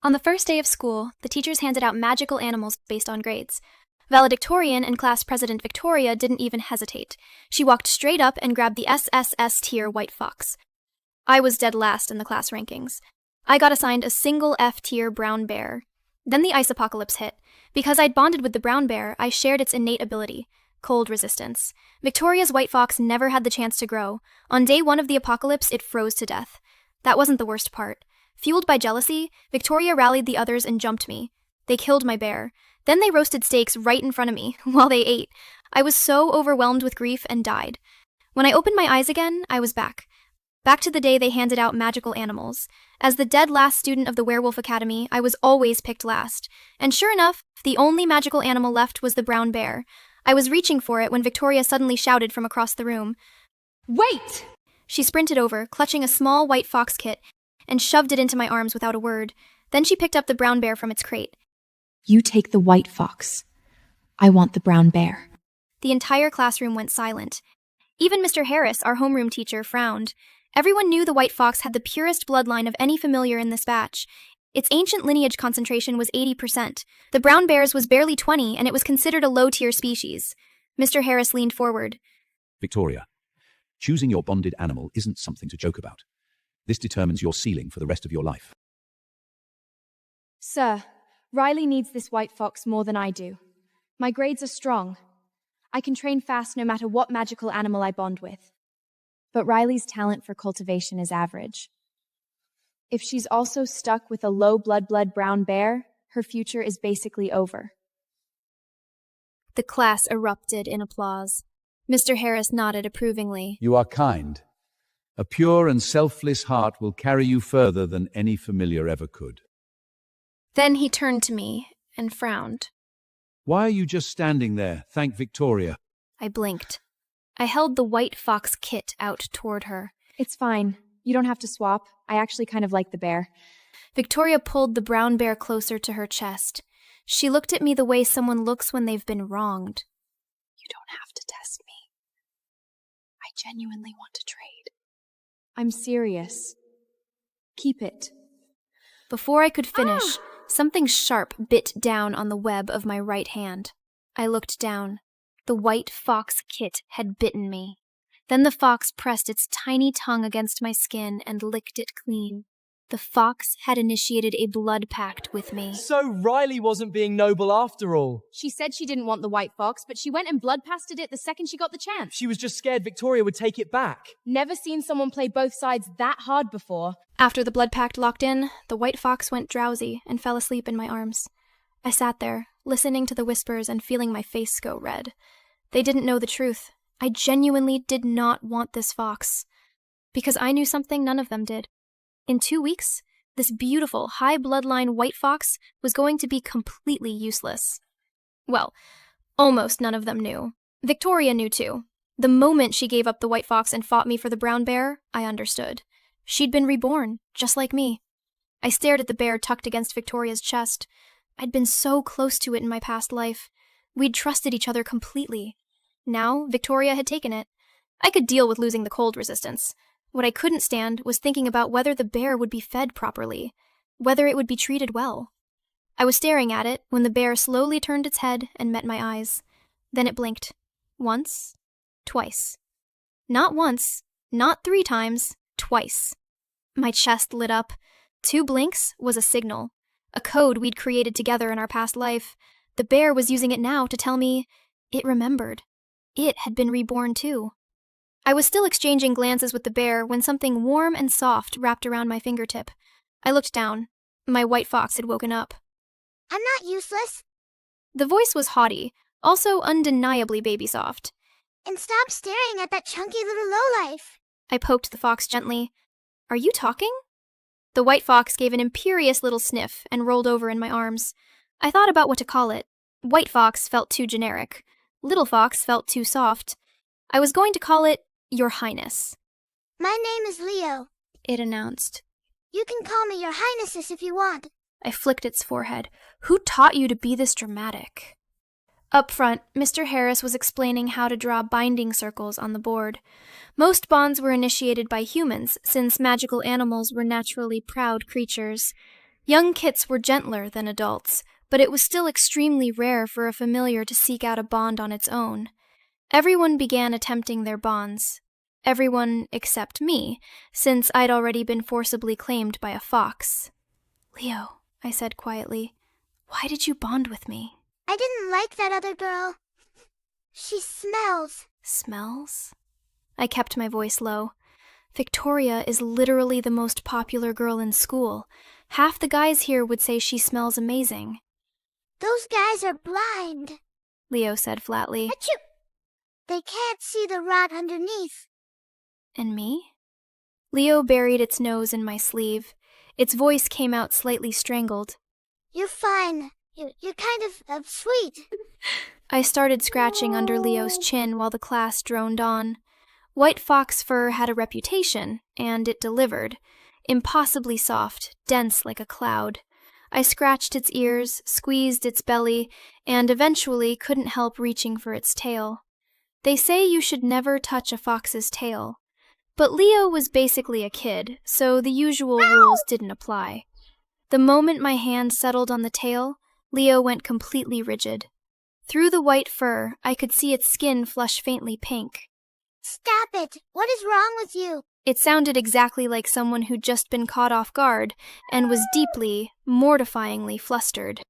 On the first day of school, the teachers handed out magical animals based on grades. Valedictorian and class president Victoria didn't even hesitate. She walked straight up and grabbed the SSS-tier White Fox. I was dead last in the class rankings. I got assigned a single F-tier brown bear. Then the ice apocalypse hit. Because I'd bonded with the brown bear, I shared its innate ability, cold resistance. Victoria's White Fox never had the chance to grow. On day 1 of the apocalypse, it froze to death. That wasn't the worst part. Fueled by jealousy, Victoria rallied the others and jumped me. They killed my bear. Then they roasted steaks right in front of me, while they ate. I was so overwhelmed with grief and died. When I opened my eyes again, I was back. Back to the day they handed out magical animals. As the dead last student of the Werewolf Academy, I was always picked last. And sure enough, the only magical animal left was the brown bear. I was reaching for it when Victoria suddenly shouted from across the room, "Wait!" She sprinted over, clutching a small white fox kit, and shoved it into my arms without a word. Then she picked up the brown bear from its crate. "You take the white fox. I want the brown bear." The entire classroom went silent. Even Mr. Harris, our homeroom teacher, frowned. Everyone knew the white fox had the purest bloodline of any familiar in this batch. Its ancient lineage concentration was 80%. The brown bear's was barely 20, and it was considered a low-tier species. Mr. Harris leaned forward. "Victoria, choosing your bonded animal isn't something to joke about. This determines your ceiling for the rest of your life." "Sir, Riley needs this white fox more than I do. My grades are strong. I can train fast no matter what magical animal I bond with. But Riley's talent for cultivation is average. If she's also stuck with a low blood brown bear, her future is basically over." The class erupted in applause. Mr. Harris nodded approvingly. "You are kind. A pure and selfless heart will carry you further than any familiar ever could." Then he turned to me and frowned. "Why are you just standing there? Thank Victoria." I blinked. I held the white fox kit out toward her. "It's fine. You don't have to swap. I actually kind of like the bear." Victoria pulled the brown bear closer to her chest. She looked at me the way someone looks when they've been wronged. "You don't have to test me. I genuinely want to trade." "I'm serious. Keep it." Before I could finish, something sharp bit down on the web of my right hand. I looked down. The white fox kit had bitten me. Then the fox pressed its tiny tongue against my skin and licked it clean. The fox had initiated a blood pact with me. So Riley wasn't being noble after all. She said she didn't want the white fox, but she went and blood pasted it the second she got the chance. She was just scared Victoria would take it back. Never seen someone play both sides that hard before. After the blood pact locked in, the white fox went drowsy and fell asleep in my arms. I sat there, listening to the whispers and feeling my face go red. They didn't know the truth. I genuinely did not want this fox. Because I knew something none of them did. In 2 weeks, this beautiful, high bloodline white fox was going to be completely useless. Well, almost none of them knew. Victoria knew too. The moment she gave up the white fox and fought me for the brown bear, I understood. She'd been reborn, just like me. I stared at the bear tucked against Victoria's chest. I'd been so close to it in my past life. We'd trusted each other completely. Now, Victoria had taken it. I could deal with losing the cold resistance. What I couldn't stand was thinking about whether the bear would be fed properly, whether it would be treated well. I was staring at it when the bear slowly turned its head and met my eyes. Then it blinked. Once, twice. Not once, not 3 times, twice. My chest lit up. 2 blinks was a signal, a code we'd created together in our past life. The bear was using it now to tell me it remembered. It had been reborn too. I was still exchanging glances with the bear when something warm and soft wrapped around my fingertip. I looked down. My white fox had woken up. "I'm not useless." The voice was haughty, also undeniably baby-soft. "And stop staring at that chunky little lowlife." I poked the fox gently. "Are you talking?" The white fox gave an imperious little sniff and rolled over in my arms. I thought about what to call it. White fox felt too generic. Little fox felt too soft. I was going to call it Your Highness. "My name is Leo," it announced. "You can call me Your Highnesses if you want." I flicked its forehead. Who taught you to be this dramatic? Up front, Mr. Harris was explaining how to draw binding circles on the board. Most bonds were initiated by humans, since magical animals were naturally proud creatures. Young kits were gentler than adults, but it was still extremely rare for a familiar to seek out a bond on its own. Everyone began attempting their bonds. Everyone except me, since I'd already been forcibly claimed by a fox. "Leo," I said quietly, "why did you bond with me?" I didn't like that other girl. She smells. Smells? I kept my voice low. Victoria is literally the most popular girl in school. Half the guys here would say she smells amazing. Those guys are blind. Leo said flatly. Achoo! They can't see the rot underneath. And me? Leo buried its nose in my sleeve. Its voice came out slightly strangled. You're fine. You're kind of sweet. I started scratching under Leo's chin while the class droned on. White fox fur had a reputation, and it delivered. Impossibly soft, dense like a cloud. I scratched its ears, squeezed its belly, and eventually couldn't help reaching for its tail. They say you should never touch a fox's tail. But Leo was basically a kid, so the usual rules didn't apply. The moment my hand settled on the tail, Leo went completely rigid. Through the white fur, I could see its skin flush faintly pink. Stop it! What is wrong with you? It sounded exactly like someone who'd just been caught off guard and was deeply, mortifyingly flustered.